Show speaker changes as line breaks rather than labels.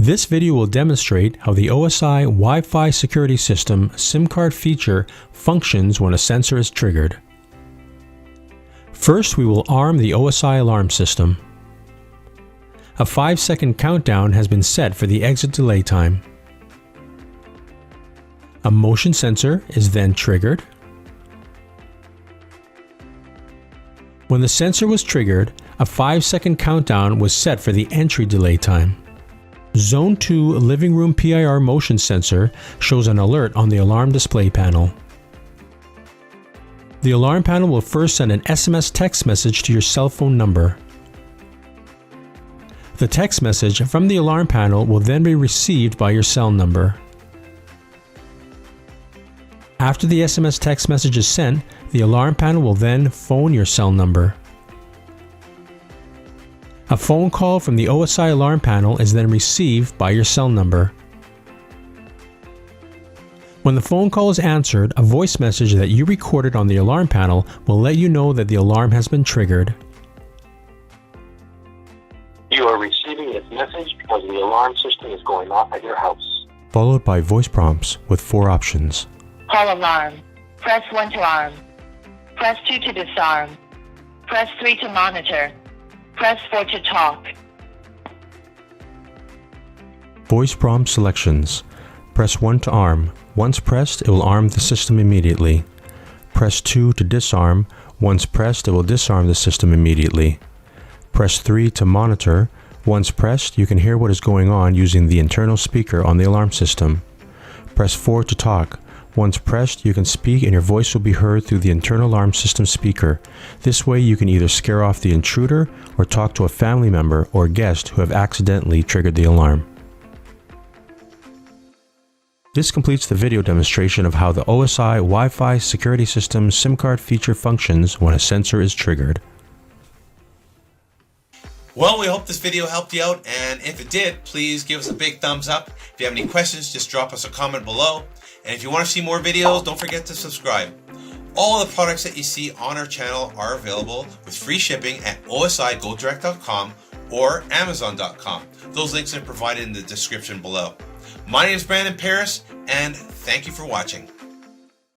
This video will demonstrate how the OSI Wi-Fi security system SIM card feature functions when a sensor is triggered. First, we will arm the OSI alarm system. A 5-second countdown has been set for the exit delay time. A motion sensor is then triggered. When the sensor was triggered, a 5-second countdown was set for the entry delay time. Zone 2 living room PIR motion sensor shows an alert on the alarm display panel. The alarm panel will first send an SMS text message to your cell phone number. The text message from the alarm panel will then be received by your cell number. After the SMS text message is sent, the alarm panel will then phone your cell number. A phone call from the OSI alarm panel is then received by your cell number. When the phone call is answered, a voice message that you recorded on the alarm panel will let you know that the alarm has been triggered.
You are receiving this message because the alarm system is going off at your house.
Followed by voice prompts with 4 options.
Call alarm. Press 1 to arm. Press 2 to disarm. Press 3 to monitor. Press 4 to talk.
Voice prompt selections. Press 1 to arm. Once pressed, it will arm the system immediately. Press 2 to disarm. Once pressed, it will disarm the system immediately. Press 3 to monitor. Once pressed, you can hear what is going on using the internal speaker on the alarm system. Press 4 to talk. Once pressed, you can speak and your voice will be heard through the internal alarm system speaker. This way you can either scare off the intruder or talk to a family member or guest who have accidentally triggered the alarm. This completes the video demonstration of how the OSI Wi-Fi security system SIM card feature functions when a sensor is triggered.
Well, we hope this video helped you out, and if it did, please give us a big thumbs up. If you have any questions, just drop us a comment below. And if you want to see more videos, don't forget to subscribe. All the products that you see on our channel are available with free shipping at osigodirect.com or amazon.com. Those links are provided in the description below. My name is Brandon Paris, and thank you for watching.